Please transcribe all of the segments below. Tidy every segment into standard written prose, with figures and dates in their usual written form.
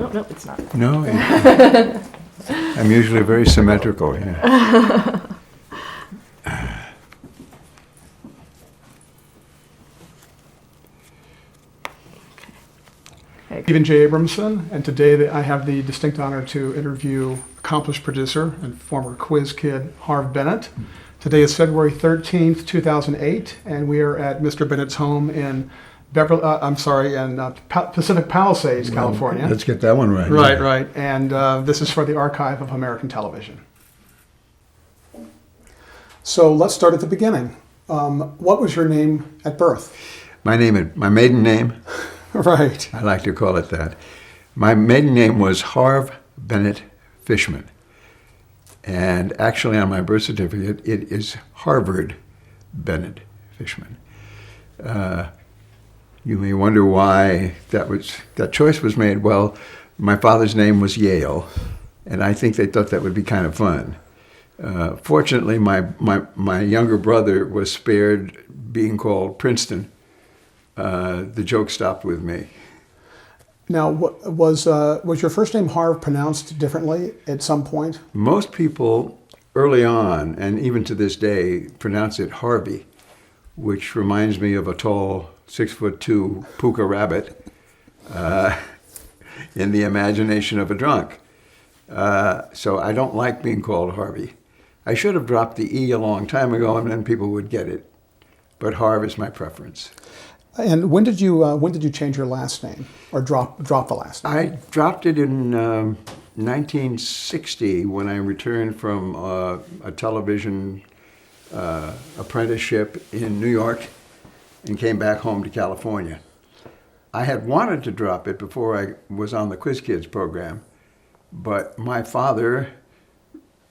Oh, no, it's not. No, I'm usually very symmetrical. Yeah. Stephen J. Abramson, and today I have the distinct honor to interview accomplished producer and former quiz kid Harve Bennett. Today is February 13th, 2008, and we are at Mr. Bennett's home in Pacific Palisades, California. Let's get that one right. Right, Yeah. right. And this is for the Archive of American Television. So let's start at the beginning. What was your name at birth? My maiden name, Right. I like to call it that. My maiden name was Harve Bennett Fishman. And actually on my birth certificate, it is Harvard Bennett Fishman. You may wonder why that choice was made. Well, my father's name was Yale, and I think they thought that would be kind of fun. Fortunately, my younger brother was spared being called Princeton. The joke stopped with me. Now, was your first name Harve pronounced differently at some point? Most people early on, and even to this day, pronounce it Harvey, which reminds me of a tall 6'2" puka rabbit in the imagination of a drunk. So I don't like being called Harvey. I should have dropped the E a long time ago, and then people would get it. But Harve is my preference. And when did you change your last name or drop the last name? I dropped it in 1960 when I returned from a television apprenticeship in New York and came back home to California. I had wanted to drop it before I was on the Quiz Kids program, but my father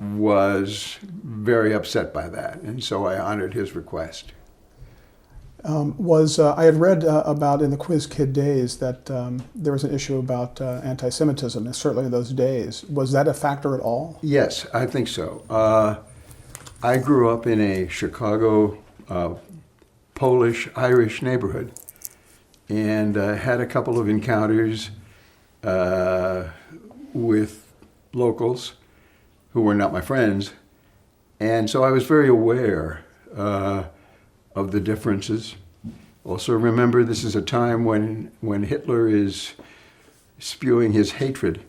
was very upset by that, and so I honored his request. I had read about in the Quiz Kid days that there was an issue about anti-Semitism, and certainly in those days. Was that a factor at all? Yes, I think so. I grew up in a Chicago Polish-Irish neighborhood and had a couple of encounters with locals who were not my friends. And so I was very aware of the differences. Also remember, this is a time when Hitler is spewing his hatred,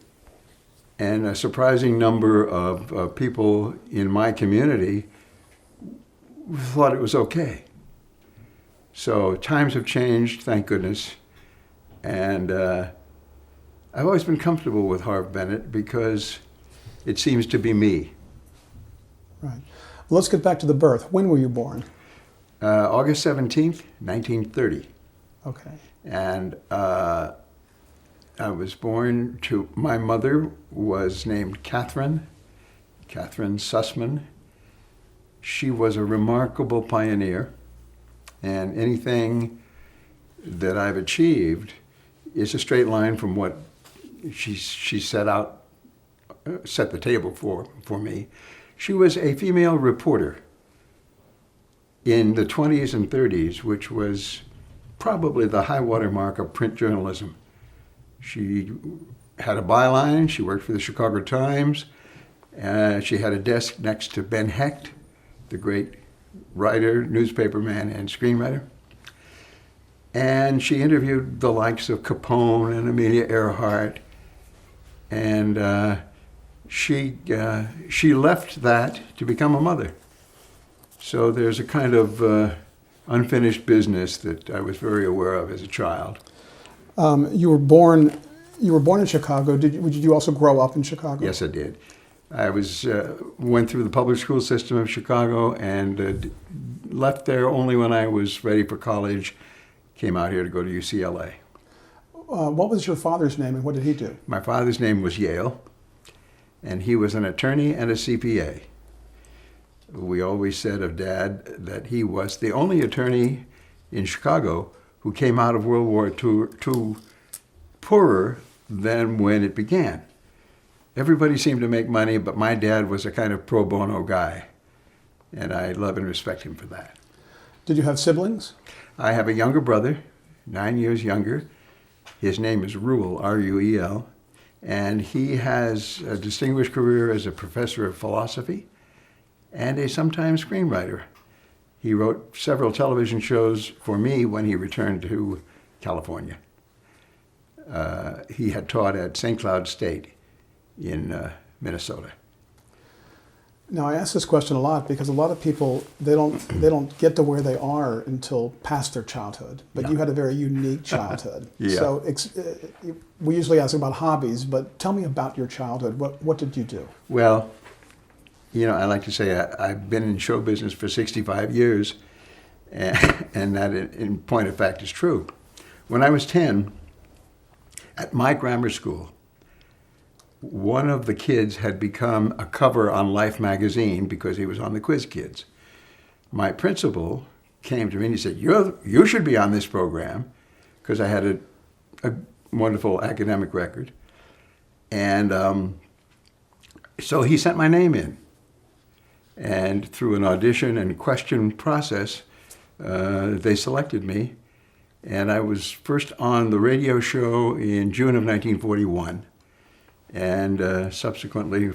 and a surprising number of people in my community thought it was okay. So times have changed, thank goodness, and I've always been comfortable with Harve Bennett because it seems to be me. Right. Well, let's get back to the birth. When were you born? August 17th, 1930. Okay. And I was born to, my mother was named Catherine Sussman. She was a remarkable pioneer, and anything that I've achieved is a straight line from what she set the table for me. She was a female reporter in the 20s and 30s, which was probably the high water mark of print journalism. She had a byline. She worked for the Chicago Times. She had a desk next to Ben Hecht, the great writer, newspaperman, and screenwriter. And she interviewed the likes of Capone and Amelia Earhart. And she left that to become a mother. So there's a kind of unfinished business that I was very aware of as a child. You were born in Chicago. Did you also grow up in Chicago? Yes, I did. I went through the public school system of Chicago and left there only when I was ready for college. Came out here to go to UCLA. What was your father's name and what did he do? My father's name was Yale, and he was an attorney and a CPA. We always said of Dad that he was the only attorney in Chicago who came out of World War II poorer than when it began. Everybody seemed to make money, but my dad was a kind of pro bono guy, and I love and respect him for that. Did you have siblings? I have a younger brother, 9 years younger. His name is Ruel, R-U-E-L, And he has a distinguished career as a professor of philosophy and a sometime screenwriter. He wrote several television shows for me when he returned to California. He had taught at St. Cloud State in Minnesota. Now, I ask this question a lot because a lot of people, they don't get to where they are until past their childhood. But you had a very unique childhood. Yeah. So we usually ask about hobbies, but tell me about your childhood. What did you do? Well, you know, I like to say I've been in show business for 65 years, and that in point of fact is true. When I was 10, at my grammar school, one of the kids had become a cover on Life magazine because he was on the Quiz Kids. My principal came to me and he said, you should be on this program, because I had a wonderful academic record. And so he sent my name in. And through an audition and question process, they selected me. And I was first on the radio show in June of 1941. And subsequently,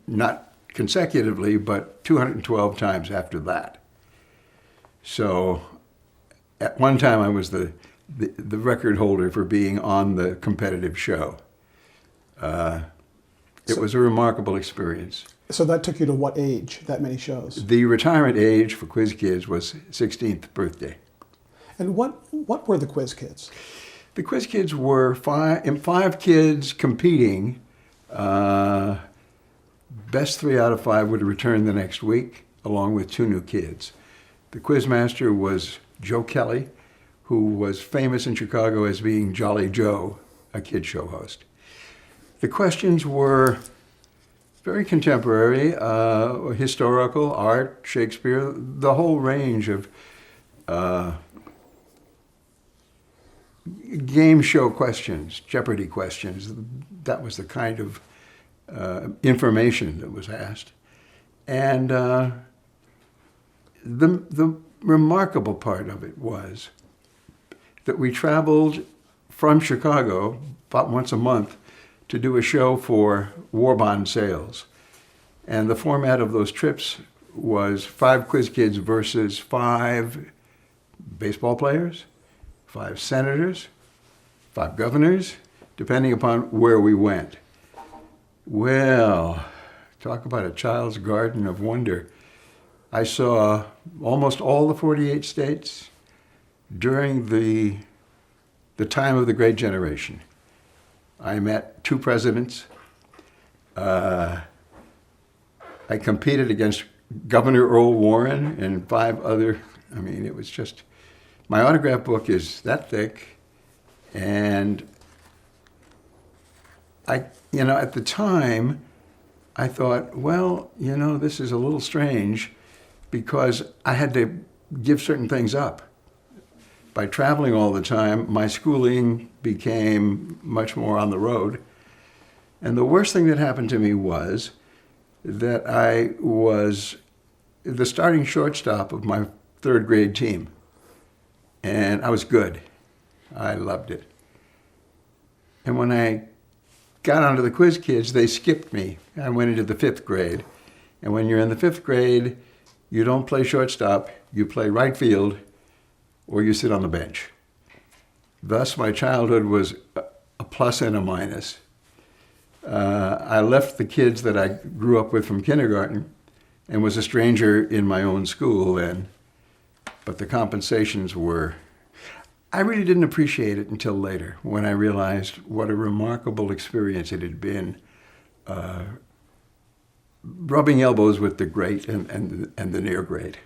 not consecutively, but 212 times after that. So at one time I was the record holder for being on the competitive show. It was a remarkable experience. So that took you to what age, that many shows? The retirement age for Quiz Kids was 16th birthday. And what were the Quiz Kids? The Quiz Kids were five kids competing. Best 3 out of 5 would return the next week, along with 2 new kids. The quizmaster was Joe Kelly, who was famous in Chicago as being Jolly Joe, a kid show host. The questions were very contemporary, historical, art, Shakespeare, the whole range of game show questions, Jeopardy questions. That was the kind of information that was asked. And the remarkable part of it was that we traveled from Chicago about once a month to do a show for war bond sales. And the format of those trips was 5 Quiz Kids versus 5 baseball players, 5 senators, 5 governors, depending upon where we went. Well, talk about a child's garden of wonder. I saw almost all the 48 states during the time of the Great Generation. I met 2 presidents. I competed against Governor Earl Warren and 5 other, it was just, my autograph book is that thick. And at the time, I thought, well, this is a little strange because I had to give certain things up. By traveling all the time, my schooling became much more on the road. And the worst thing that happened to me was that I was the starting shortstop of my 3rd grade team. And I was good. I loved it. And when I got onto the Quiz Kids, they skipped me. I went into the 5th grade. And when you're in the 5th grade, you don't play shortstop, you play right field, or you sit on the bench. Thus, my childhood was a plus and a minus. I left the kids that I grew up with from kindergarten and was a stranger in my own school then, but the compensations were, I really didn't appreciate it until later when I realized what a remarkable experience it had been, rubbing elbows with the great and the near great.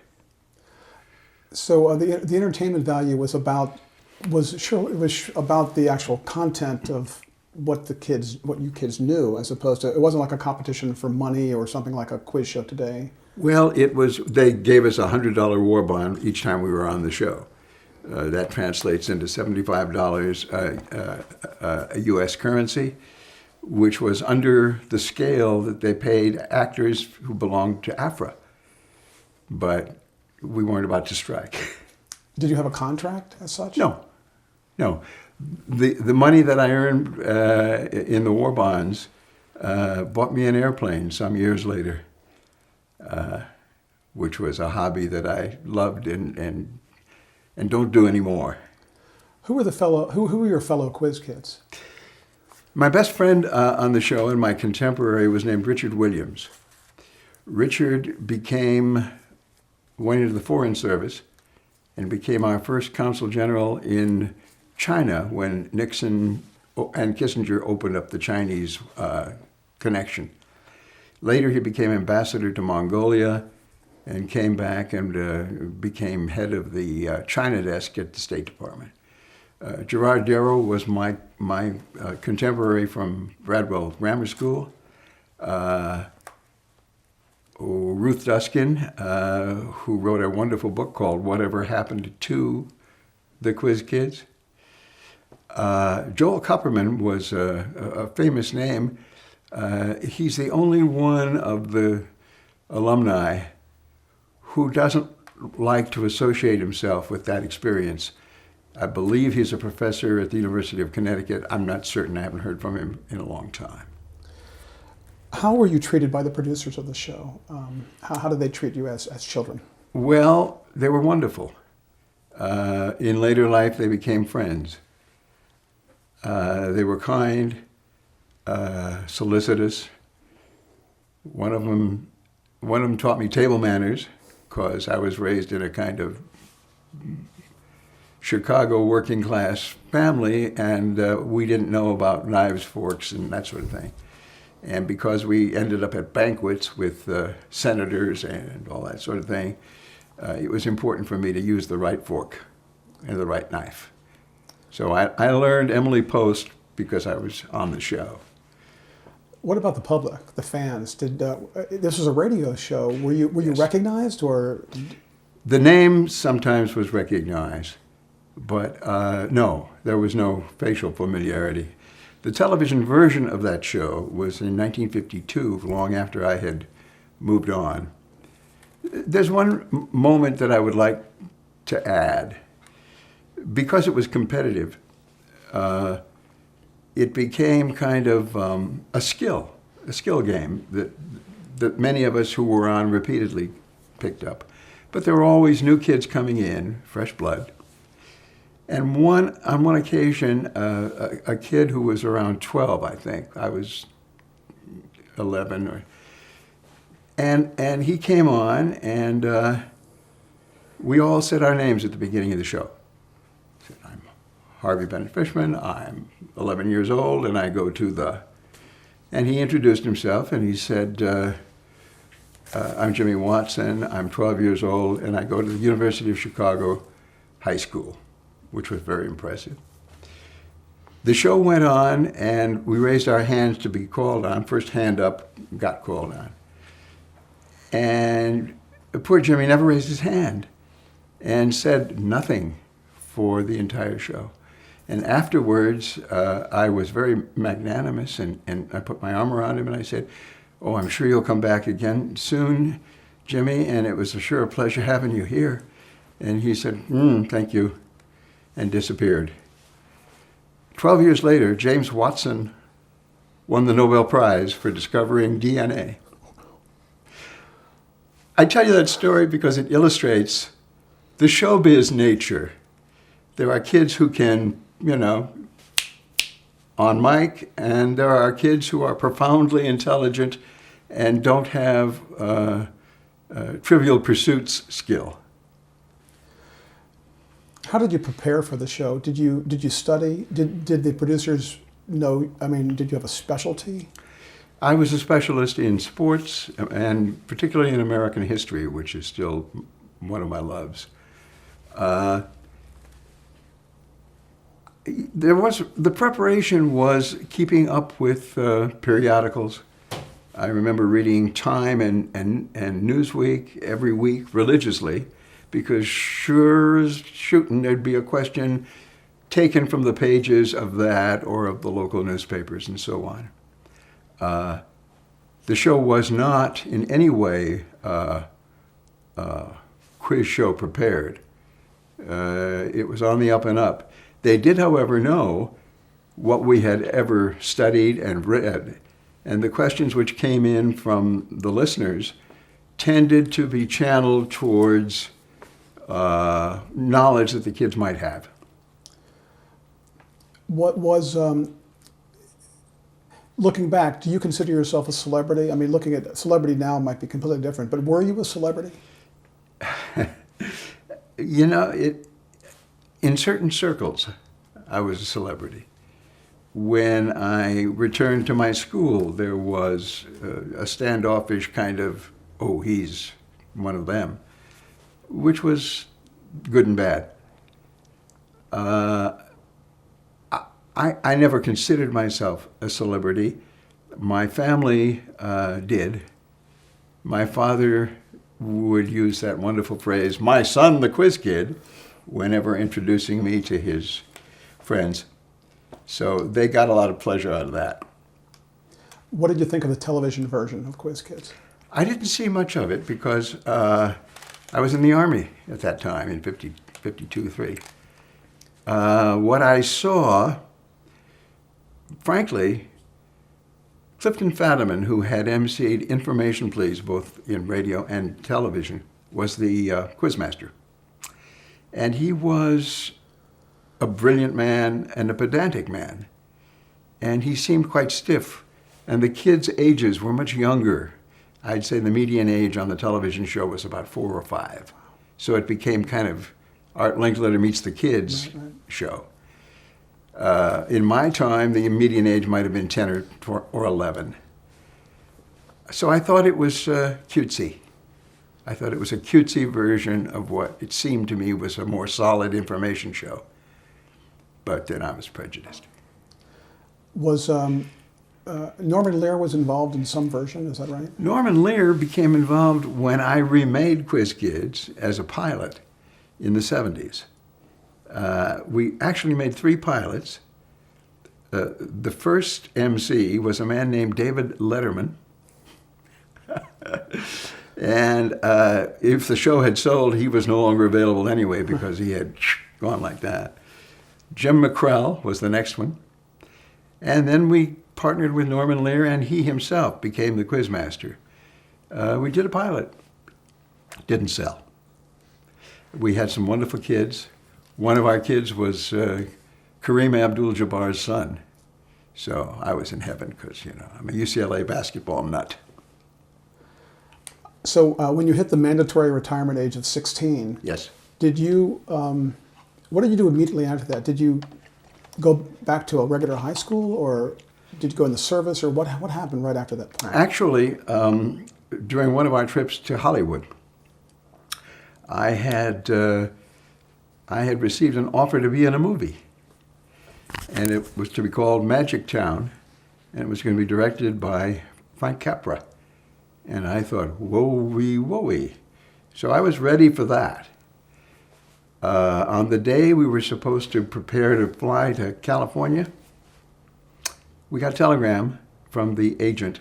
So the entertainment value was about the actual content of what you kids knew, as opposed to, it wasn't like a competition for money or something like a quiz show today. Well, they gave us a $100 war bond each time we were on the show. That translates into $75 U.S. currency, which was under the scale that they paid actors who belonged to AFRA. But we weren't about to strike. Did you have a contract as such? No. No, the money that I earned in the war bonds bought me an airplane some years later, which was a hobby that I loved and don't do anymore. Who were your fellow quiz kids? My best friend on the show and my contemporary was named Richard Williams. Richard went into the Foreign Service and became our first consul general in China when Nixon and Kissinger opened up the Chinese connection. Later, he became ambassador to Mongolia and came back and became head of the China desk at the State Department. Gerard Darrow was my contemporary from Bradwell Grammar School. Ruth Duskin, who wrote a wonderful book called Whatever Happened to the Quiz Kids. Joel Kupperman was a famous name. He's the only one of the alumni who doesn't like to associate himself with that experience. I believe he's a professor at the University of Connecticut. I'm not certain. I haven't heard from him in a long time. How were you treated by the producers of the show? How did they treat you as children? Well, they were wonderful. In later life, they became friends. They were kind, solicitous. One of them taught me table manners, because I was raised in a kind of Chicago working class family, and we didn't know about knives, forks, and that sort of thing. And because we ended up at banquets with senators and all that sort of thing, it was important for me to use the right fork and the right knife. So I learned Emily Post because I was on the show. What about the public, the fans? This was a radio show. Were you Yes. recognized, or? The name sometimes was recognized, but no, there was no facial familiarity. The television version of that show was in 1952, long after I had moved on. There's one moment that I would like to add. Because it was competitive, it became kind of a skill game that many of us who were on repeatedly picked up. But there were always new kids coming in, fresh blood. And on one occasion, a kid who was around 12, I think, I was 11, and he came on, and we all said our names at the beginning of the show. I said, I'm Harve Bennett Fishman, I'm 11 years old, and I go to and he introduced himself, and he said, I'm Jimmy Watson, I'm 12 years old, and I go to the University of Chicago High School, which was very impressive. The show went on, and we raised our hands to be called on. First hand up got called on. And poor Jimmy never raised his hand and said nothing for the entire show. And afterwards, I was very magnanimous, and I put my arm around him, and I said, oh, I'm sure you'll come back again soon, Jimmy, and it was sure a pleasure having you here. And he said, thank you, and disappeared. 12 years later, James Watson won the Nobel Prize for discovering DNA. I tell you that story because it illustrates the showbiz nature. There are kids who can, on mic, and there are kids who are profoundly intelligent and don't have trivial pursuits skill. How did you prepare for the show? Did you study? Did the producers know? Did you have a specialty? I was a specialist in sports, and particularly in American history, which is still one of my loves. The preparation was keeping up with periodicals. I remember reading Time and Newsweek every week religiously, because sure as shooting there'd be a question taken from the pages of that or of the local newspapers and so on. The show was not in any way quiz show prepared. It was on the up and up. They did, however, know what we had ever studied and read, and the questions which came in from the listeners tended to be channeled towards knowledge that the kids might have. What was, looking back, do you consider yourself a celebrity? I mean, looking at celebrity now might be completely different, but were you a celebrity? You know, in certain circles, I was a celebrity. When I returned to my school, there was a standoffish kind of, oh, he's one of them, which was good and bad. I never considered myself a celebrity. My family did. My father would use that wonderful phrase, "my son, the quiz kid," whenever introducing me to his friends. So they got a lot of pleasure out of that. What did you think of the television version of Quiz Kids? I didn't see much of it because I was in the Army at that time in 52-3. What I saw, frankly, Clifton Fadiman, who had emceed Information Please both in radio and television, was the quizmaster. And he was a brilliant man and a pedantic man. And he seemed quite stiff. And the kids' ages were much younger. I'd say the median age on the television show was about 4 or 5. So it became kind of Art Linkletter meets the kids show. In my time, the median age might have been 10 or 11. So I thought it was cutesy. I thought it was a cutesy version of what it seemed to me was a more solid information show. But then I was prejudiced. Was Norman Lear was involved in some version, is that right? Norman Lear became involved when I remade Quiz Kids as a pilot in the 70s. We actually made 3 pilots. The first MC was a man named David Letterman. And if the show had sold, he was no longer available anyway because he had gone like that. Jim McCrell was the next one. And then we partnered with Norman Lear, and he himself became the quizmaster. We did a pilot. Didn't sell. We had some wonderful kids. One of our kids was Kareem Abdul-Jabbar's son. So I was in heaven because, I'm a UCLA basketball nut. So when you hit the mandatory retirement age of 16, Yes. did you, what did you do immediately after that? Did you go back to a regular high school, or did you go in the service, or what happened right after that point? Actually, during one of our trips to Hollywood, I had received an offer to be in a movie. And it was to be called Magic Town, and it was going to be directed by Frank Capra. And I thought, whoa-wee. So I was ready for that. On the day we were supposed to prepare to fly to California, we got a telegram from the agent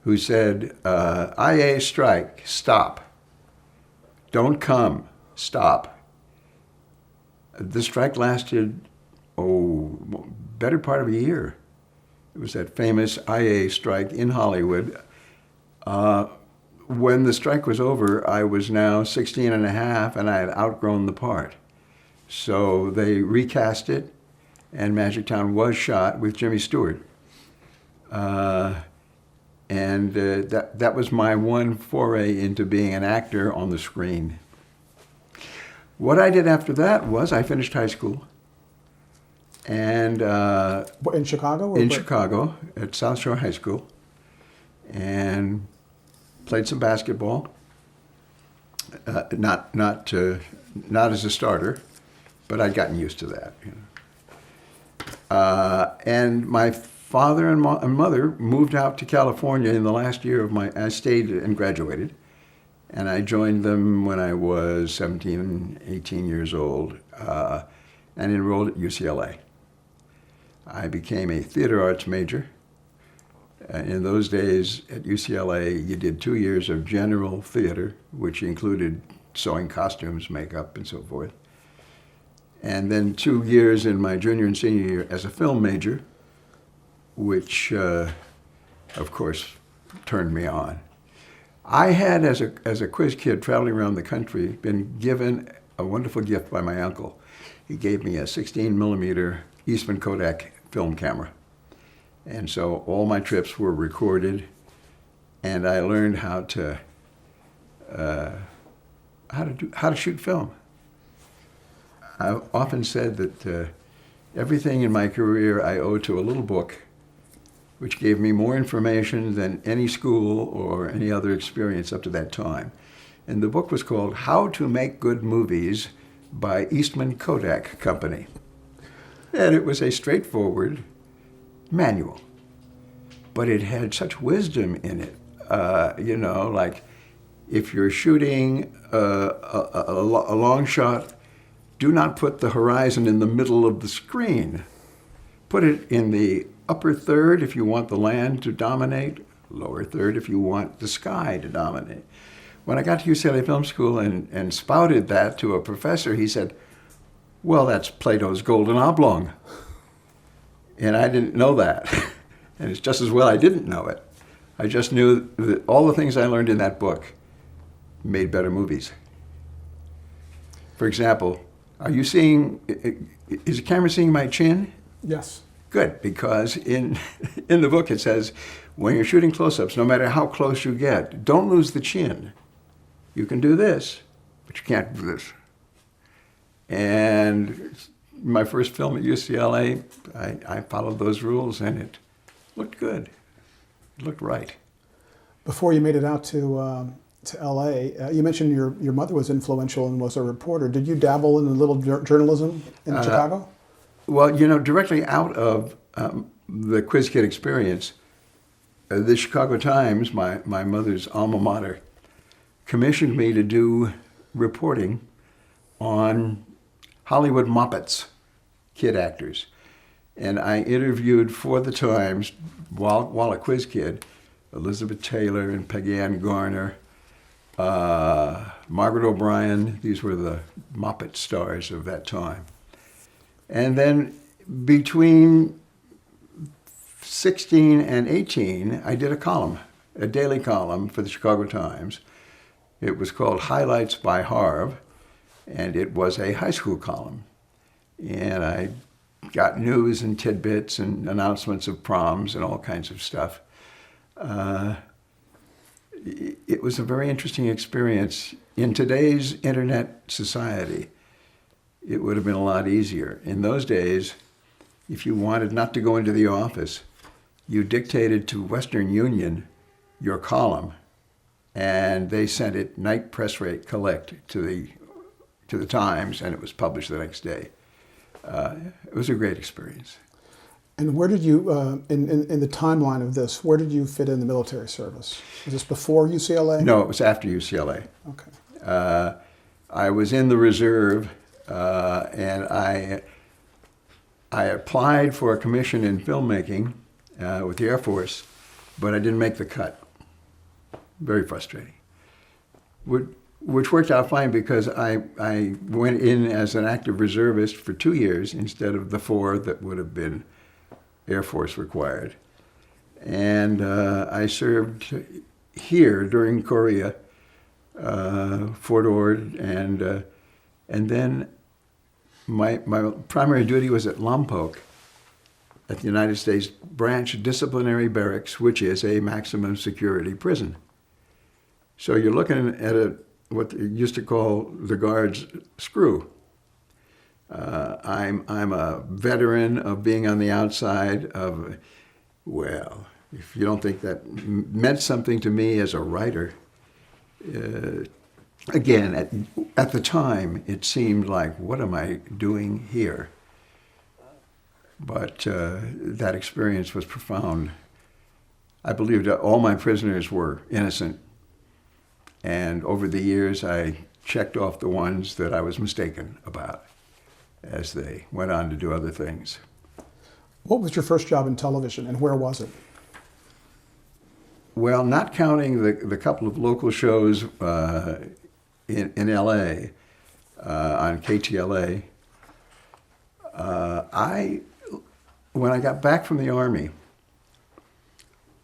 who said, IA strike, stop. Don't come, stop. The strike lasted, better part of a year. It was that famous IA strike in Hollywood. When the strike was over, I was now 16 and a half, and I had outgrown the part. So they recast it, and Magic Town was shot with Jimmy Stewart. That was my one foray into being an actor on the screen. What I did after that was I finished high school. And In Chicago? Or in where? Chicago at South Shore High School, and played some basketball. Not as a starter, but I'd gotten used to that. And my father and mother moved out to California in the last year of I stayed and graduated, and I joined them when I was 17, 18 years old, and enrolled at UCLA. I became a theater arts major. In those days at UCLA, you did 2 years of general theater, which included sewing costumes, makeup, and so forth. and then 2 years in my junior and senior year as a film major, which, of course, turned me on. I had, as a quiz kid traveling around the country, been given a wonderful gift by my uncle. He gave me a 16 millimeter Eastman Kodak film camera. And so all my trips were recorded, and I learned how to shoot film. I've often said that everything in my career I owe to a little book which gave me more information than any school or any other experience up to that time. And the book was called How to Make Good Movies by Eastman Kodak Company. And it was a straightforward manual, but it had such wisdom in it. Like if you're shooting a long shot, do not put the horizon in the middle of the screen. Put it in the upper third if you want the land to dominate, lower third if you want the sky to dominate. When I got to UCLA Film School and spouted that to a professor, he said, well, that's Plato's golden oblong. And I didn't know that. And it's just as well I didn't know it. I just knew that all the things I learned in that book made better movies. For example, is the camera seeing my chin? Yes. Good, because in the book it says, when you're shooting close-ups, no matter how close you get, don't lose the chin. You can do this, but you can't do this. And my first film at UCLA, I followed those rules, and it looked good. It looked right. Before you made it out to LA, you mentioned your mother was influential and was a reporter. Did you dabble in a little journalism in Chicago? Well, directly out of the Quiz Kid experience, the Chicago Times, my mother's alma mater, commissioned me to do reporting on Hollywood Muppets, kid actors. And I interviewed for the Times, while a quiz kid, Elizabeth Taylor and Peggy Ann Garner, Margaret O'Brien. These were the Muppet stars of that time. And then between 16 and 18, I did a daily column for the Chicago Times. It was called Highlights by Harve, and it was a high school column. And I got news and tidbits and announcements of proms and all kinds of stuff. It was a very interesting experience. In today's internet society, it would have been a lot easier. In those days, if you wanted not to go into the office, you dictated to Western Union your column, and they sent it night press rate collect to the Times, and it was published the next day. It was a great experience. And where did you, in the timeline of this, where did you fit in the military service? Was this before UCLA? No, it was after UCLA. Okay. I was in the reserve, and I applied for a commission in filmmaking with the Air Force, but I didn't make the cut. Very frustrating. Which worked out fine because I went in as an active reservist for 2 years instead of the 4 that would have been Air Force required. And I served here during Korea, Fort Ord, and then my primary duty was at Lompoc, at the United States Branch Disciplinary Barracks, which is a maximum security prison. So you're looking at what they used to call the guards' screw. I'm a veteran of being on the outside of, well, if you don't think that meant something to me as a writer, again, at the time, it seemed like, what am I doing here? But that experience was profound. I believed that all my prisoners were innocent. And over the years, I checked off the ones that I was mistaken about as they went on to do other things. What was your first job in television, and where was it? Well, not counting the couple of local shows in LA on KTLA, When I got back from the Army,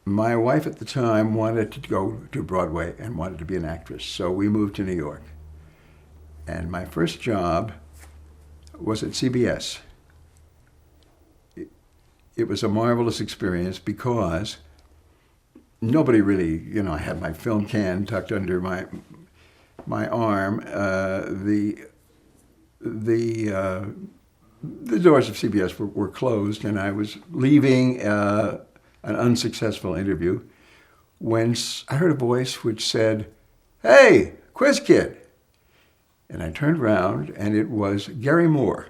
my wife at the time wanted to go to Broadway and wanted to be an actress. So we moved to New York. And my first job was at CBS. It was a marvelous experience because nobody really, I had my film can tucked under my arm. The doors of CBS were closed, and I was leaving an unsuccessful interview when I heard a voice which said, "Hey, Quiz Kid." And I turned around, and it was Gary Moore,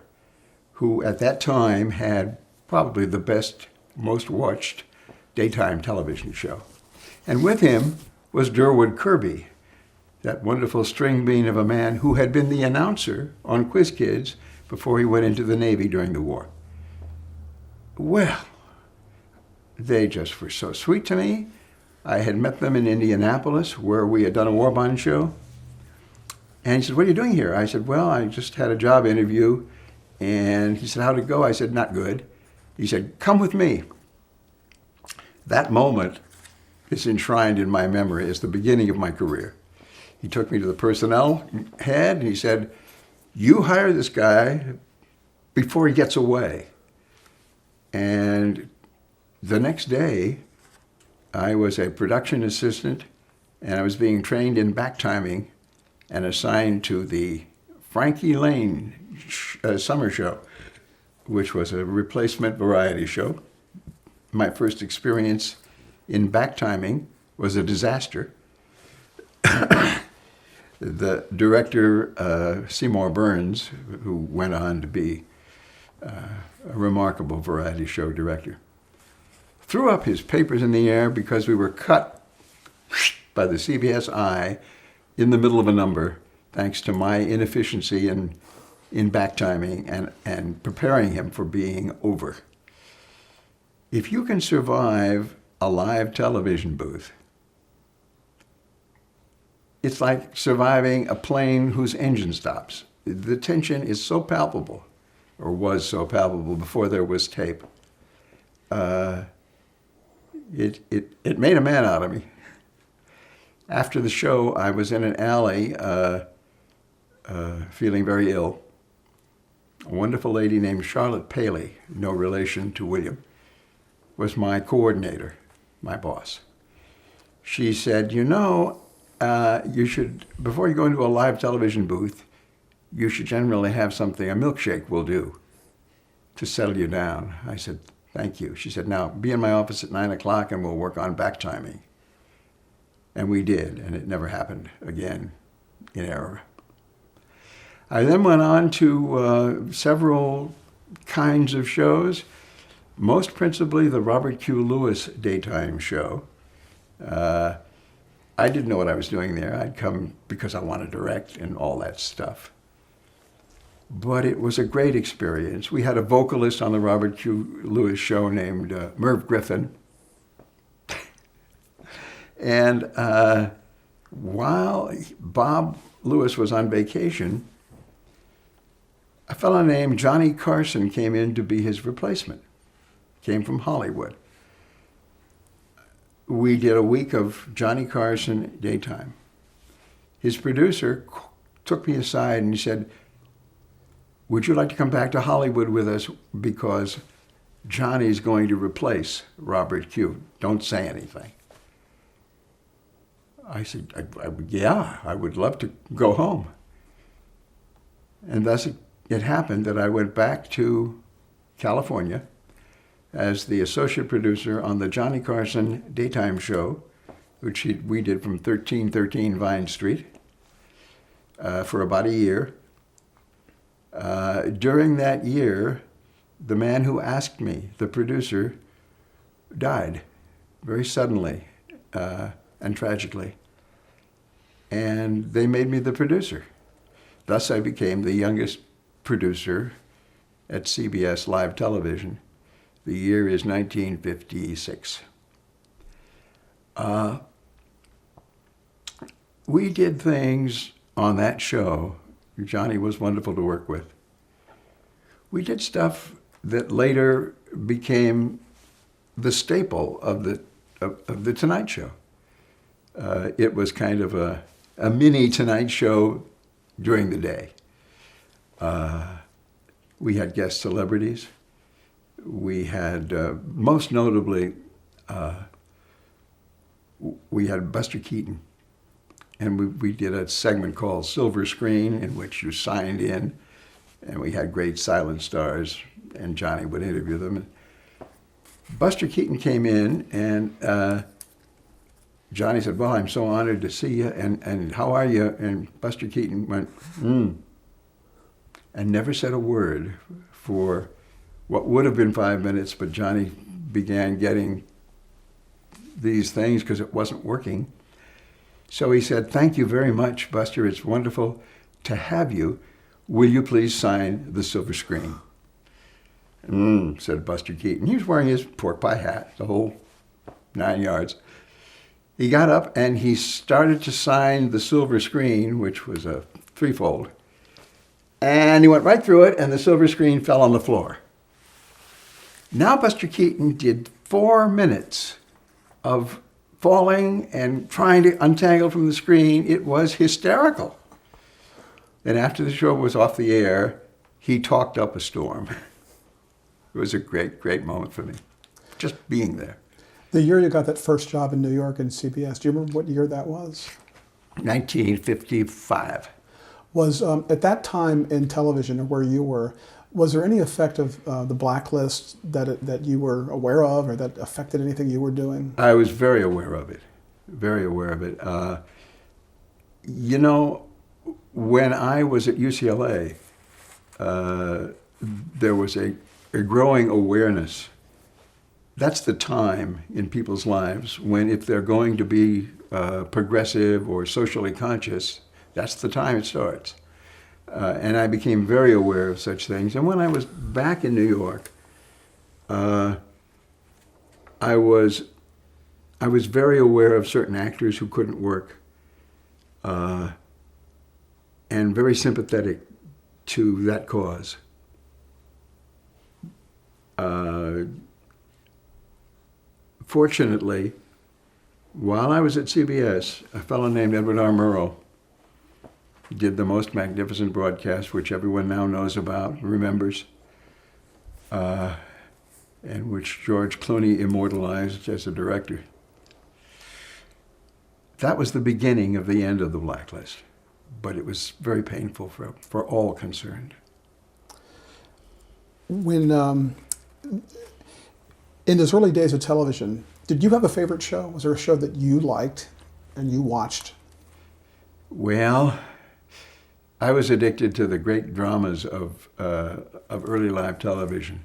who at that time had probably the best, most watched daytime television show. And with him was Durwood Kirby, that wonderful string bean of a man who had been the announcer on Quiz Kids before he went into the Navy during the war. Well, they just were so sweet to me. I had met them in Indianapolis where we had done a war bond show. And he said, "What are you doing here?" I said, "Well, I just had a job interview." And he said, "How'd it go?" I said, "Not good." He said, "Come with me." That moment is enshrined in my memory as the beginning of my career. He took me to the personnel head and he said, "You hire this guy before he gets away." And the next day, I was a production assistant and I was being trained in back timing and assigned to the Frankie Lane summer show, which was a replacement variety show. My first experience in back timing was a disaster. The director, Seymour Burns, who went on to be a remarkable variety show director, threw up his papers in the air because we were cut by the CBS eye in the middle of a number, thanks to my inefficiency in back timing and preparing him for being over. If you can survive a live television booth, it's like surviving a plane whose engine stops. The tension is so palpable, or was so palpable before there was tape. It made a man out of me. After the show, I was in an alley feeling very ill. A wonderful lady named Charlotte Paley, no relation to William, was my coordinator, my boss. She said, you should, before you go into a live television booth, you should generally have something, a milkshake will do, to settle you down. I said, "Thank you." She said, "Now, be in my office at 9 o'clock and we'll work on back timing." And we did, and it never happened again in error. I then went on to several kinds of shows, most principally the Robert Q. Lewis daytime show. I didn't know what I was doing there. I'd come because I wanted to direct and all that stuff. But it was a great experience. We had a vocalist on the Robert Q. Lewis show named Merv Griffin. And while Bob Lewis was on vacation, a fellow named Johnny Carson came in to be his replacement. Came from Hollywood. We did a week of Johnny Carson daytime. His producer took me aside and he said, "Would you like to come back to Hollywood with us because Johnny's going to replace Robert Q. Don't say anything." I said, "Yeah, I would love to go home." And thus it happened that I went back to California as the associate producer on the Johnny Carson daytime show, which we did from 1313 Vine Street for about a year. During that year, the man who asked me, the producer, died very suddenly and tragically. And they made me the producer. Thus I became the youngest producer at CBS Live Television. The year is 1956. We did things on that show. Johnny was wonderful to work with. We did stuff that later became the staple of the Tonight Show. It was kind of a mini Tonight Show during the day. We had guest celebrities. We had, most notably, we had Buster Keaton. And we did a segment called Silver Screen, in which you signed in, and we had great silent stars, and Johnny would interview them. And Buster Keaton came in, and Johnny said, "Well, I'm so honored to see you, and how are you?" And Buster Keaton went, and never said a word for what would have been 5 minutes, but Johnny began getting these things because it wasn't working. So he said, "Thank you very much, Buster. It's wonderful to have you. Will you please sign the silver screen?" Said Buster Keaton. He was wearing his pork pie hat, the whole 9 yards. He got up and he started to sign the silver screen, which was a threefold. And he went right through it, and the silver screen fell on the floor. Now Buster Keaton did 4 minutes of falling and trying to untangle from the screen. It was hysterical. And after the show was off the air, he talked up a storm. It was a great, great moment for me, just being there. The year you got that first job in New York in CBS, do you remember what year that was? 1955. Was at that time in television, or where you were, was there any effect of the blacklist that you were aware of, or that affected anything you were doing? I was very aware of it, very aware of it. You know, when I was at UCLA, there was a growing awareness. That's the time in people's lives when, if they're going to be progressive or socially conscious, that's the time it starts. And I became very aware of such things. And when I was back in New York, I was very aware of certain actors who couldn't work, and very sympathetic to that cause. Fortunately, while I was at CBS, a fellow named Edward R. Murrow did the most magnificent broadcast, which everyone now knows about, remembers, and which George Clooney immortalized as a director. That was the beginning of the end of the blacklist, but it was very painful for all concerned. When in those early days of television, did you have a favorite show? Was there a show that you liked and you watched? Well, I was addicted to the great dramas of early live television.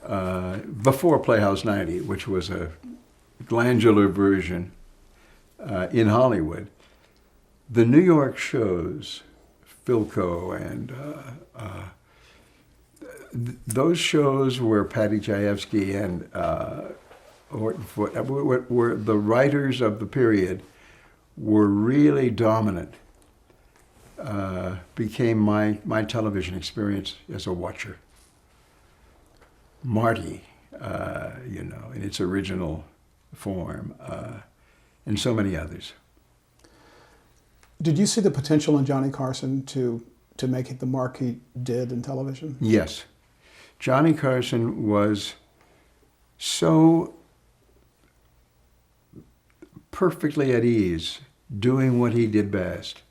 Before Playhouse 90, which was a glandular version in Hollywood, the New York shows, Philco and those shows where Patty Chayefsky and were the writers of the period were really dominant. Became my television experience as a watcher. Marty, in its original form, and so many others. Did you see the potential in Johnny Carson to make it the mark he did in television? Yes. Johnny Carson was so perfectly at ease doing what he did best.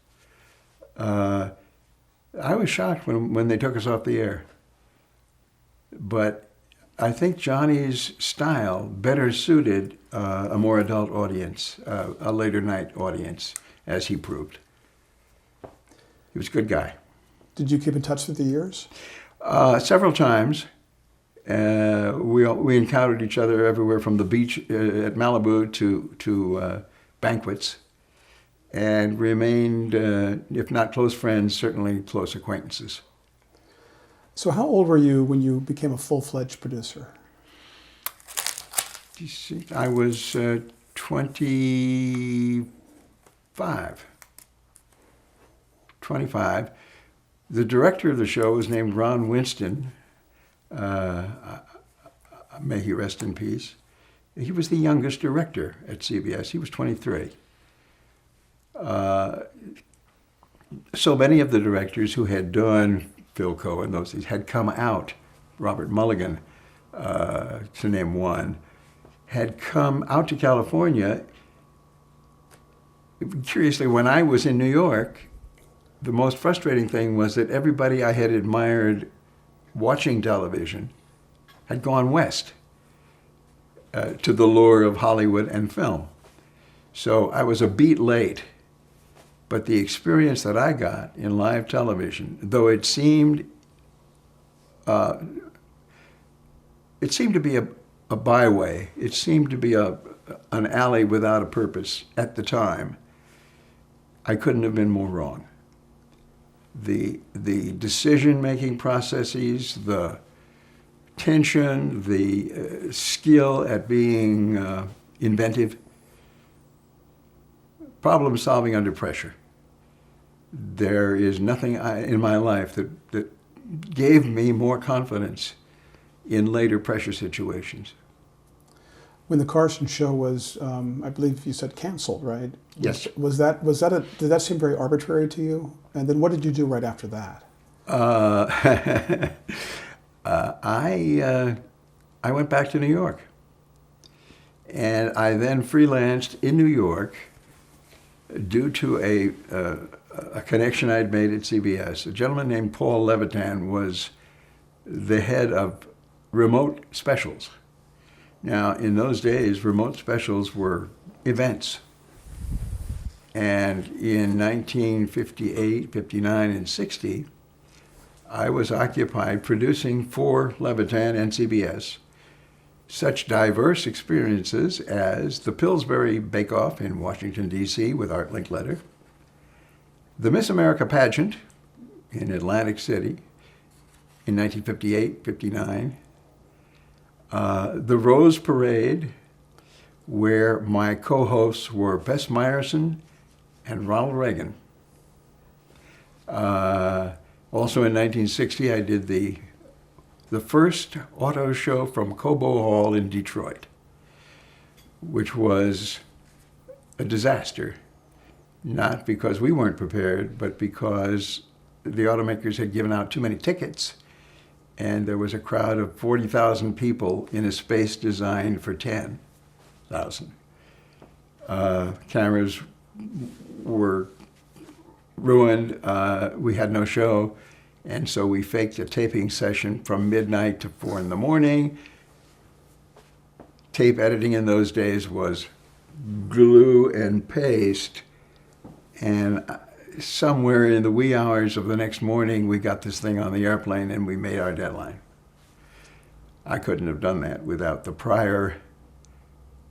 I was shocked when they took us off the air. But I think Johnny's style better suited a more adult audience, a later night audience, as he proved. He was a good guy. Did you keep in touch through the years? Several times. We encountered each other everywhere from the beach at Malibu to banquets, and remained, if not close friends, certainly close acquaintances. So how old were you when you became a full-fledged producer? I was 25. The director of the show was named Ron Winston, may he rest in peace. He was the youngest director at CBS. He was 23. So many of the directors who had done Phil Cohen, those had come out. Robert Mulligan, to name one, had come out to California. Curiously, when I was in New York, the most frustrating thing was that everybody I had admired watching television had gone west to the lure of Hollywood and film. So I was a beat late. But the experience that I got in live television, though it seemed to be a byway, it seemed to be an alley without a purpose at the time, I couldn't have been more wrong. The decision-making processes, the tension, the skill at being inventive, problem solving under pressure. There is nothing in my life that gave me more confidence in later pressure situations. When the Carson show was, I believe you said canceled, right? Yes. Did that seem very arbitrary to you? And then what did you do right after that? I went back to New York. And I then freelanced in New York due to a connection I'd made at CBS. A gentleman named Paul Levitan was the head of remote specials. Now, in those days, remote specials were events. And in 1958, 59, and 60, I was occupied producing for Levitan and CBS such diverse experiences as the Pillsbury Bake Off in Washington, D.C. with Art Linkletter, the Miss America pageant in Atlantic City in 1958, 59, the Rose Parade, where my co-hosts were Bess Meyerson and Ronald Reagan. Also in 1960, I did the first auto show from Cobo Hall in Detroit, which was a disaster, not because we weren't prepared, but because the automakers had given out too many tickets, and there was a crowd of 40,000 people in a space designed for 10,000. Cameras were ruined. We had no show. And so we faked a taping session from midnight to 4 in the morning. Tape editing in those days was glue and paste. And somewhere in the wee hours of the next morning, we got this thing on the airplane and we made our deadline. I couldn't have done that without the prior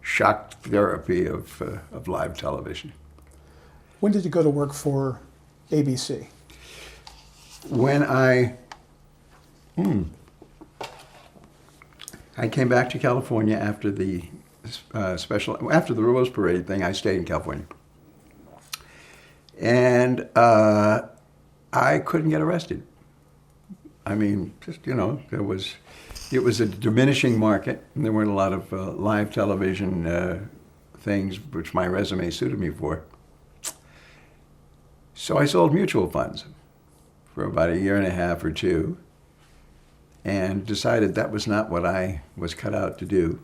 shock therapy of live television. When did you go to work for ABC? When I came back to California after the after the Rose Parade thing, I stayed in California. And I couldn't get arrested. I mean, just, it was a diminishing market, and there weren't a lot of live television things which my resume suited me for. So I sold mutual funds for about a year and a half or two, and decided that was not what I was cut out to do.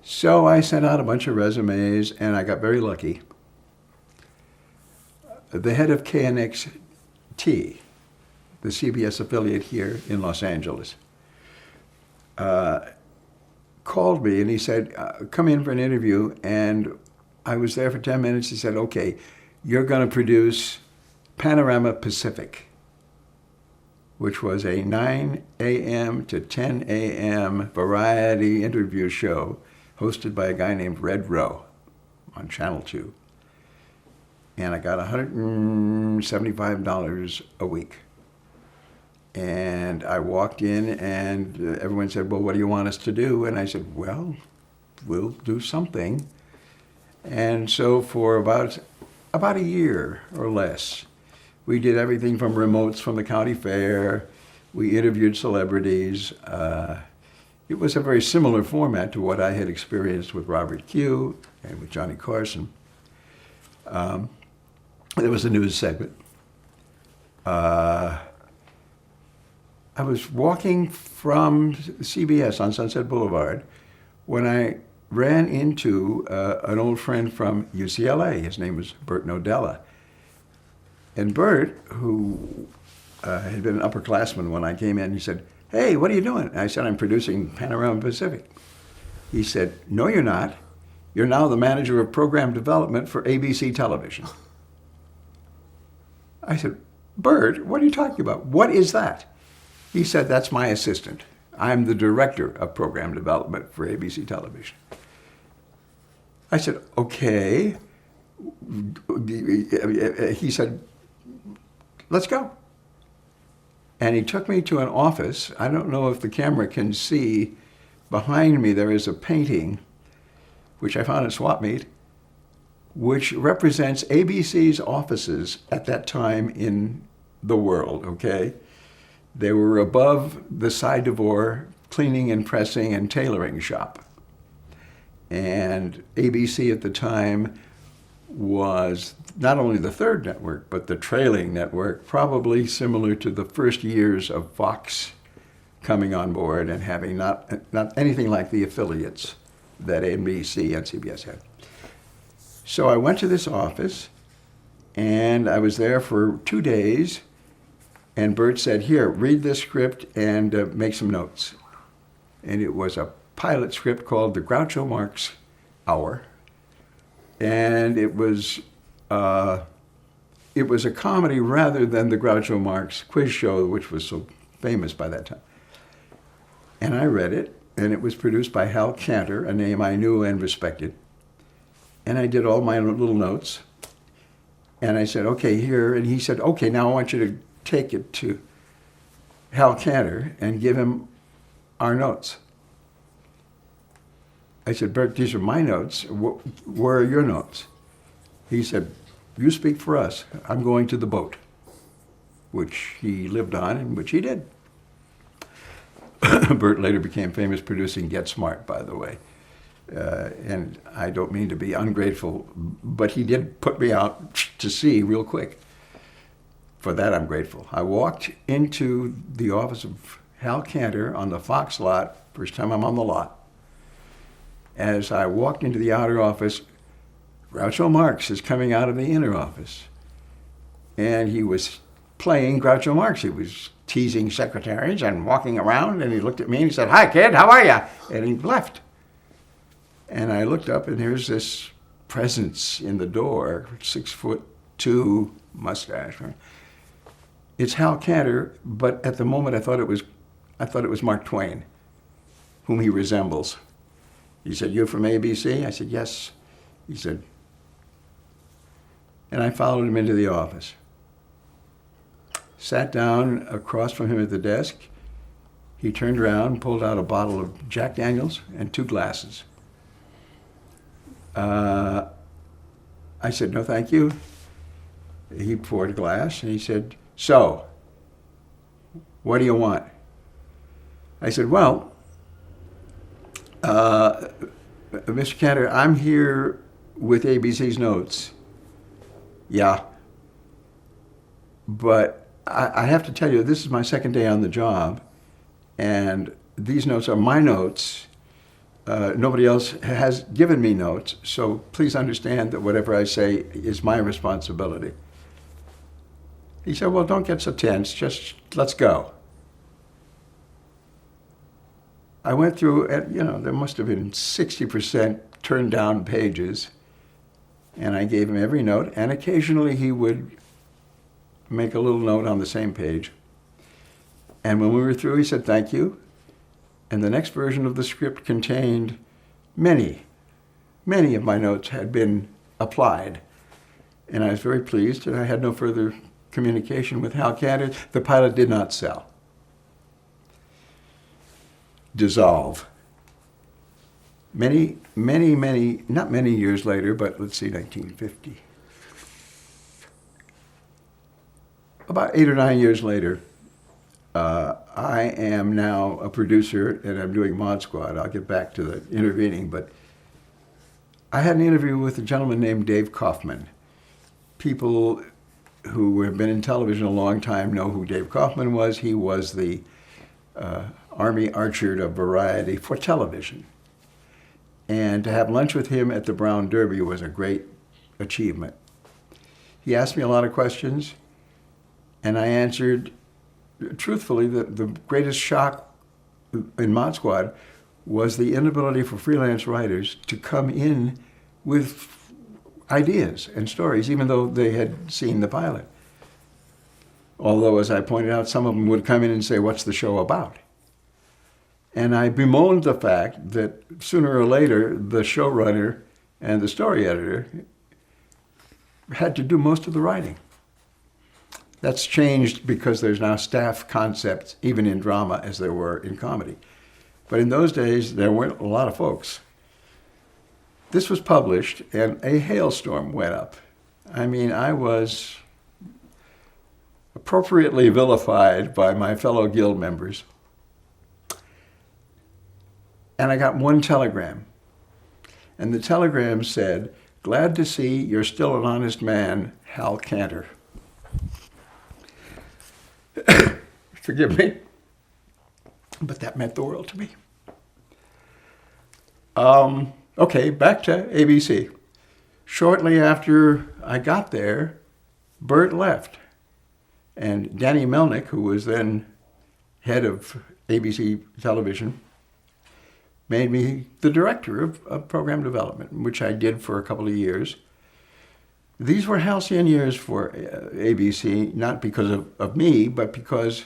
So I sent out a bunch of resumes, and I got very lucky. The head of KNXT, the CBS affiliate here in Los Angeles, called me and he said, come in for an interview. And I was there for 10 minutes. He said, okay, you're going to produce Panorama Pacific, which was a 9 a.m. to 10 a.m. variety interview show hosted by a guy named Red Rowe on Channel 2. And I got $175 a week. And I walked in and everyone said, well, what do you want us to do? And I said, well, we'll do something. And so for about a year or less, we did everything from remotes from the county fair We interviewed celebrities. It was a very similar format to what I had experienced with Robert Q and with Johnny Carson. There was a news segment. I was walking from CBS on Sunset Boulevard when I ran into an old friend from UCLA. His name was Bert Nodella. And Bert, who had been an upperclassman when I came in, he said, "Hey, what are you doing?" I said, "I'm producing Panorama Pacific." He said, "No, you're not. You're now the manager of program development for ABC Television." I said, "Bert, what are you talking about? What is that?" He said, "That's my assistant. I'm the director of program development for ABC Television." I said, "Okay." He said, "Let's go." And he took me to an office. I don't know if the camera can see. Behind me there is a painting, which I found at Swap Meet, which represents ABC's offices at that time in the world, okay? They were above the side door cleaning and pressing and tailoring shop. And ABC at the time was not only the third network, but the trailing network, probably similar to the first years of Fox coming on board and having not anything like the affiliates that NBC and CBS had. So I went to this office, and I was there for 2 days, and Bert said, "Here, read this script and make some notes." And it was a pilot script called The Groucho Marx Hour. And it was a comedy rather than the Groucho Marx quiz show, which was so famous by that time. And I read it, and it was produced by Hal Cantor, a name I knew and respected. And I did all my little notes. And I said, "Okay, here." And he said, "Okay, now I want you to take it to Hal Cantor and give him our notes." I said, "Bert, these are my notes. Where are your notes?" He said, "You speak for us. I'm going to the boat," which he lived on and which he did. Bert later became famous producing Get Smart, by the way. And I don't mean to be ungrateful, but he did put me out to sea real quick. For that, I'm grateful. I walked into the office of Hal Cantor on the Fox lot, first time I'm on the lot. As I walked into the outer office, Groucho Marx is coming out of the inner office. And he was playing Groucho Marx. He was teasing secretaries and walking around, and he looked at me and he said, "Hi, kid, how are you?" And he left. And I looked up, and here's this presence in the door, 6'2", mustache. It's Hal Cantor, but at the moment I thought it was Mark Twain, whom he resembles. He said, "You're from ABC?" I said, "Yes." He said, and I followed him into the office. Sat down across from him at the desk. He turned around, pulled out a bottle of Jack Daniels and 2 glasses. I said, "No, thank you." He poured a glass, and he said, "So, what do you want?" I said, "Well, Mr. Cantor, I'm here with ABC's notes." "Yeah. But I have to tell you, this is my second day on the job, and these notes are my notes. Nobody else has given me notes, so please understand that whatever I say is my responsibility." He said, "Well, don't get so tense, just let's go." I went through, there must have been 60% turned down pages, and I gave him every note, and occasionally he would make a little note on the same page. And when we were through, he said, "Thank you." And the next version of the script contained many of my notes had been applied. And I was very pleased, and I had no further communication with Hal Cantor. The pilot did not sell. Dissolve. Not many years later, but let's see, 1950. About 8 or 9 years later, I am now a producer and I'm doing Mod Squad. I'll get back to the intervening, but I had an interview with a gentleman named Dave Kaufman. People who have been in television a long time know who Dave Kaufman was. He was the Army Archer of variety for television. And to have lunch with him at the Brown Derby was a great achievement. He asked me a lot of questions, and I answered truthfully. The greatest shock in Mod Squad was the inability for freelance writers to come in with ideas and stories, even though they had seen the pilot. Although, as I pointed out, some of them would come in and say, "What's the show about?" And I bemoaned the fact that sooner or later, the showrunner and the story editor had to do most of the writing. That's changed because there's now staff concepts, even in drama, as there were in comedy. But in those days, there weren't a lot of folks. This was published, and a hailstorm went up. I mean, I was appropriately vilified by my fellow guild members. And I got one telegram. And the telegram said, "Glad to see you're still an honest man, Hal Cantor." Forgive me, but that meant the world to me. Okay, back to ABC. Shortly after I got there, Bert left. And Danny Melnick, who was then head of ABC television, made me the director of program development, which I did for a couple of years. These were halcyon years for ABC, not because of me, but because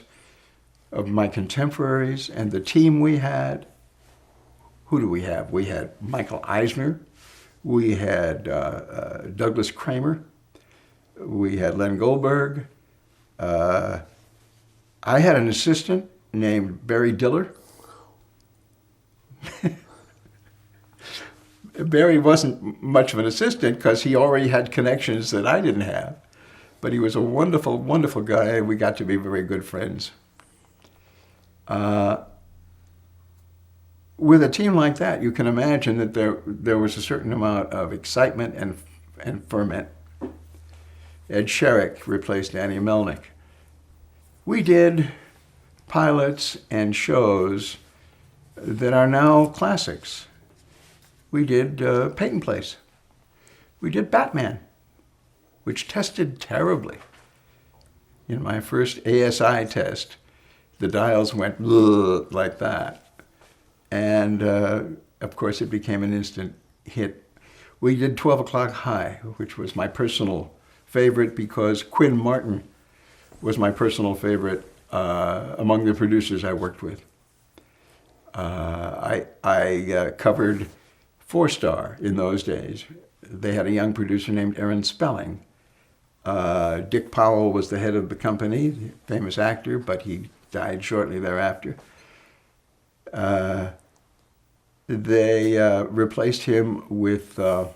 of my contemporaries and the team we had. Who do we have? We had Michael Eisner. We had Douglas Kramer. We had Len Goldberg. I had an assistant named Barry Diller. Barry wasn't much of an assistant because he already had connections that I didn't have. But he was a wonderful, wonderful guy, and we got to be very good friends. With a team like that, you can imagine that there was a certain amount of excitement and ferment. Ed Sherrick replaced Danny Melnick. We did pilots and shows that are now classics. We did Peyton Place. We did Batman, which tested terribly. In my first ASI test, the dials went like that. And of course, it became an instant hit. We did 12 O'Clock High, which was my personal favorite because Quinn Martin was my personal favorite among the producers I worked with. I covered Four Star in those days. They had a young producer named Aaron Spelling. Dick Powell was the head of the company, famous actor, but he died shortly thereafter. They replaced him with a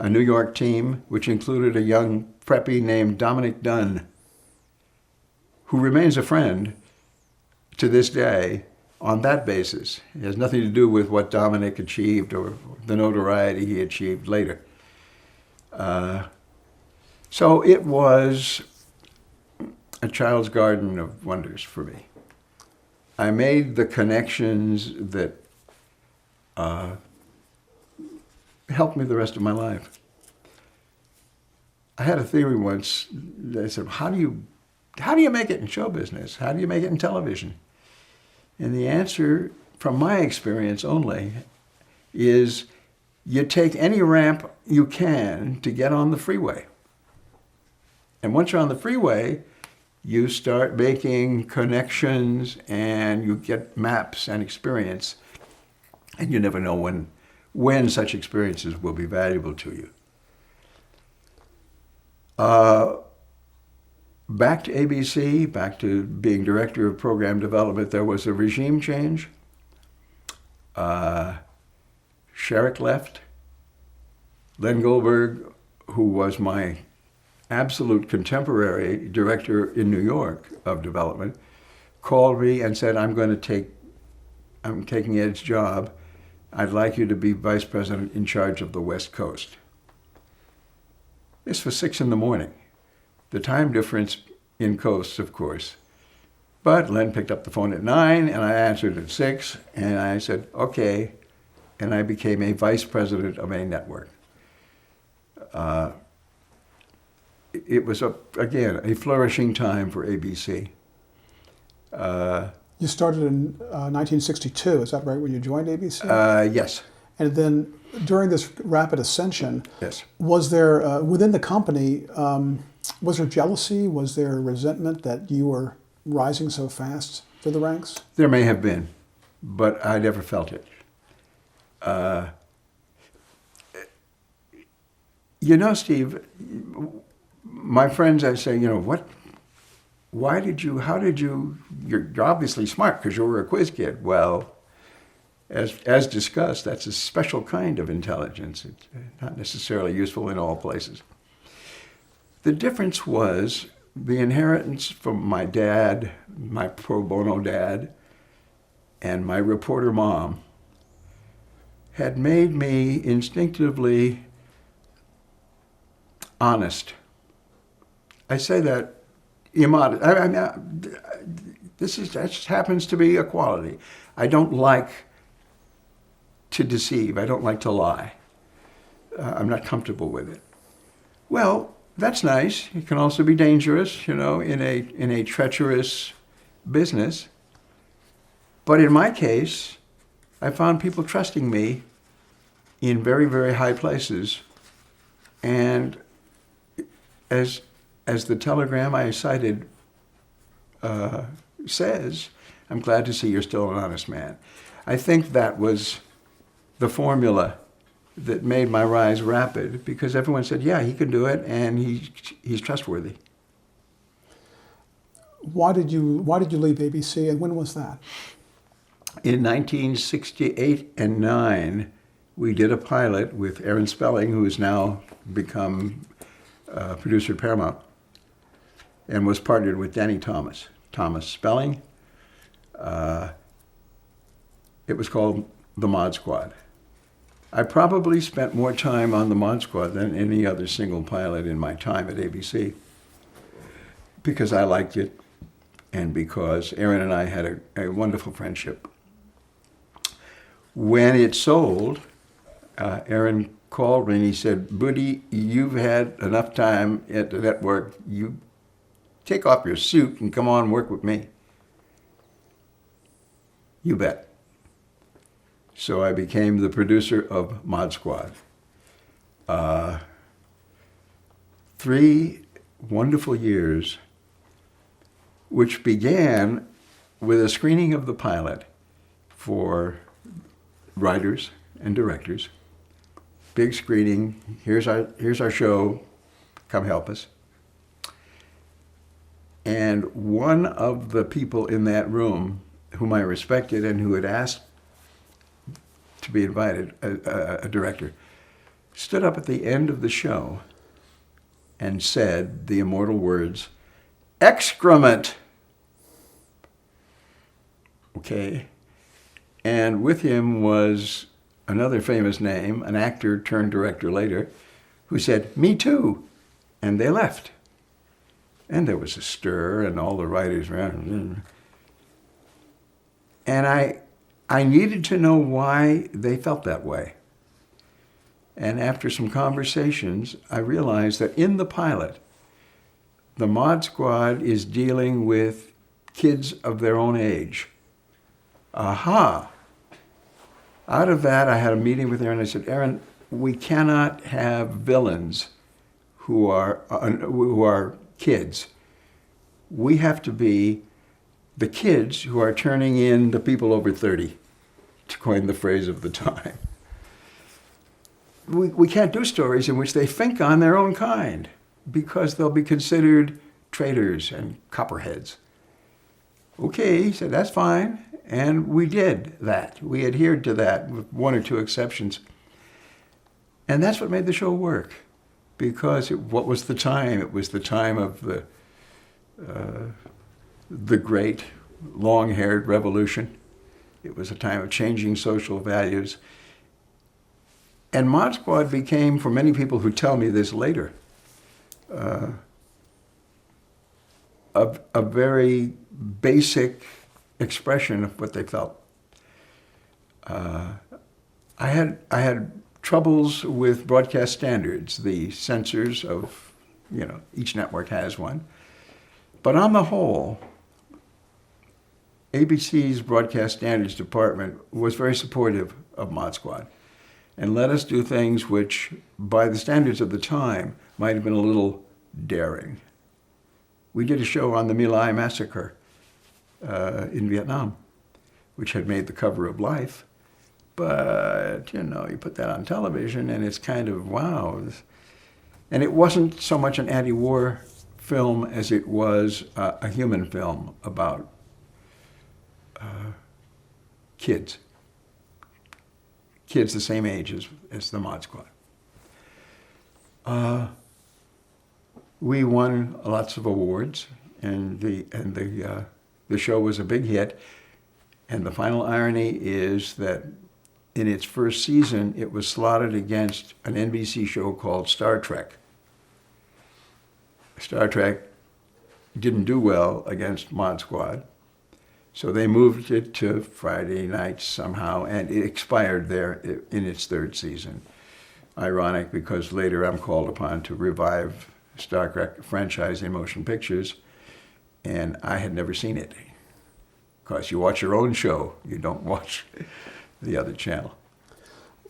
New York team, which included a young preppy named Dominic Dunn, who remains a friend to this day on that basis. It has nothing to do with what Dominic achieved or the notoriety he achieved later. So it was a child's garden of wonders for me. I made the connections that helped me the rest of my life. I had a theory once. They said, how do you make it in show business? How do you make it in television? And the answer, from my experience only, is you take any ramp you can to get on the freeway. And once you're on the freeway, you start making connections and you get maps and experience. And you never know when such experiences will be valuable to you. Back to ABC, back to being director of program development, there was a regime change. Sherrick left. Len Goldberg, who was my absolute contemporary director in New York of development, called me and said, I'm taking Ed's job. I'd like you to be vice president in charge of the West Coast. This was 6 a.m. The time difference in coasts, of course. But Len picked up the phone at 9, and I answered at 6, and I said, okay, and I became a vice president of a network. It was, again, a flourishing time for ABC. You started in 1962, is that right, when you joined ABC? Yes. And then during this rapid ascension, Yes. was there, within the company, was there jealousy? Was there resentment that you were rising so fast through the ranks? There may have been, but I never felt it. You know, Steve, my friends, I say, how did you, you're obviously smart because you were a quiz kid. Well, as discussed, that's a special kind of intelligence. It's not necessarily useful in all places. The difference was the inheritance from my dad, my pro bono dad, and my reporter mom had made me instinctively honest. I say that immodest. That just happens to be a quality. I don't like to deceive. I don't like to lie. I'm not comfortable with it. Well, that's nice. It can also be dangerous, in a treacherous business. But in my case, I found people trusting me in very, very high places. And as the telegram I cited says, I'm glad to see you're still an honest man. I think that was the formula that made my rise rapid, because everyone said, yeah, he can do it, and he's trustworthy. Why did you leave ABC, and when was that? In 1968 and 9, we did a pilot with Aaron Spelling, who has now become producer at Paramount, and was partnered with Danny Thomas Spelling. It was called The Mod Squad. I probably spent more time on The Mod Squad than any other single pilot in my time at ABC, because I liked it and because Aaron and I had a wonderful friendship. When it sold, Aaron called me and he said, Buddy, you've had enough time at the network. You take off your suit and come on and work with me. You bet. So I became the producer of Mod Squad. 3 wonderful years, which began with a screening of the pilot for writers and directors. Big screening. Here's our show. Come help us. And one of the people in that room, whom I respected and who had asked to be invited, a director, stood up at the end of the show and said the immortal words, "Excrement." Okay. And with him was another famous name, an actor turned director later, who said, "Me too." And they left. And there was a stir and all the writers around. And I needed to know why they felt that way. And after some conversations, I realized that in the pilot, the Mod Squad is dealing with kids of their own age. Aha! Out of that, I had a meeting with Aaron. I said, Aaron, we cannot have villains who are kids. We have to be the kids who are turning in the people over 30, to coin the phrase of the time. We can't do stories in which they think on their own kind, because they'll be considered traitors and copperheads. Okay, he said, that's fine. And we did that. We adhered to that with 1 or 2 exceptions. And that's what made the show work. Because what was the time? It was the time of the great long-haired revolution. It was a time of changing social values. And Mod Squad became, for many people who tell me this later, a very basic expression of what they felt. I had troubles with broadcast standards, the censors of, each network has one. But on the whole, ABC's broadcast standards department was very supportive of Mod Squad and let us do things which, by the standards of the time, might have been a little daring. We did a show on the My Lai massacre in Vietnam, which had made the cover of Life. But, you put that on television and it's kind of, wow. And it wasn't so much an anti-war film as it was a human film about kids the same age as the Mod Squad. We won lots of awards, and the show was a big hit. And the final irony is that in its first season, it was slotted against an NBC show called Star Trek. Star Trek didn't do well against Mod Squad, so they moved it to Friday nights somehow, and it expired there in its third season. Ironic, because later I'm called upon to revive Star Trek franchise in motion pictures, and I had never seen it. Because you watch your own show, you don't watch the other channel.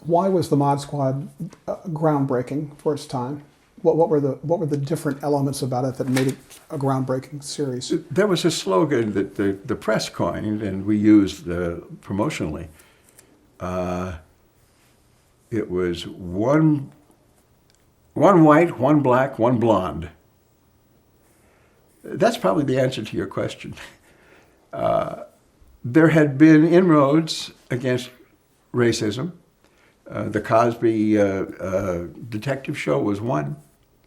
Why was the Mod Squad groundbreaking for its time? What were the different elements about it that made it a groundbreaking series? There was a slogan that the press coined, and we used promotionally. It was one white, one black, one blonde. That's probably the answer to your question. There had been inroads against racism. The Cosby detective show was one.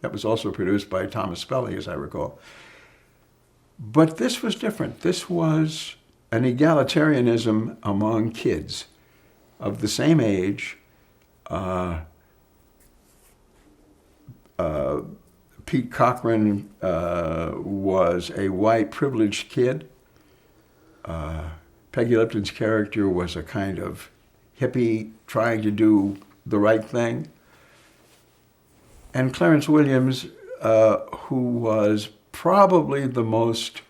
That was also produced by Thomas Spelling, as I recall. But this was different. This was an egalitarianism among kids of the same age. Pete Cochran was a white privileged kid. Peggy Lipton's character was a kind of hippie trying to do the right thing. And Clarence Williams, who was probably the most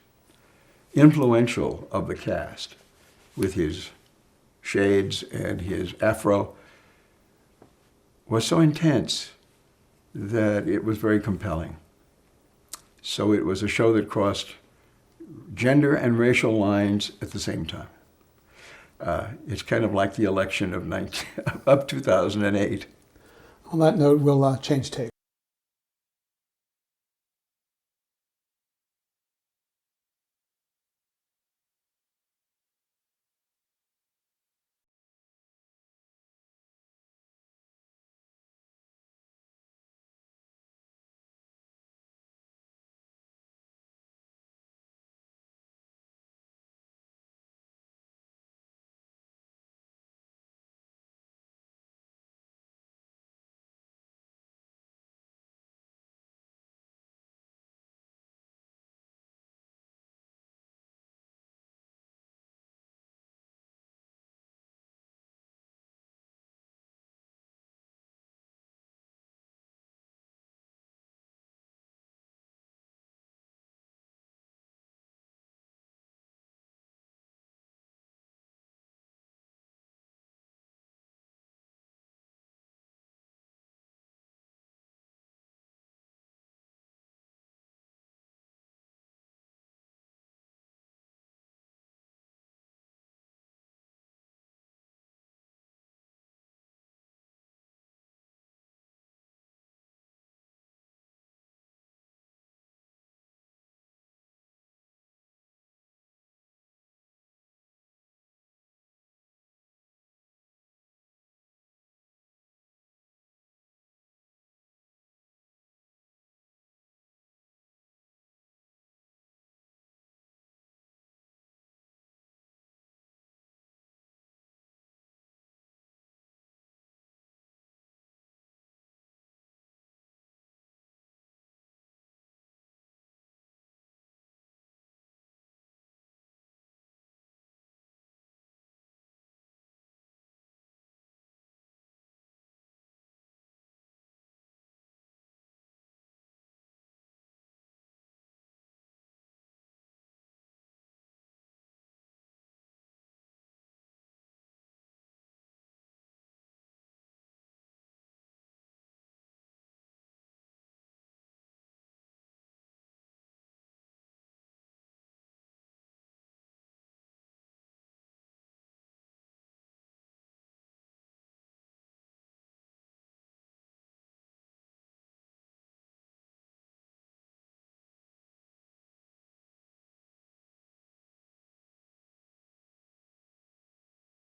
influential of the cast, with his shades and his afro, was so intense that it was very compelling. So it was a show that crossed gender and racial lines at the same time. It's kind of like the election of 2008. On that note, we'll change tape.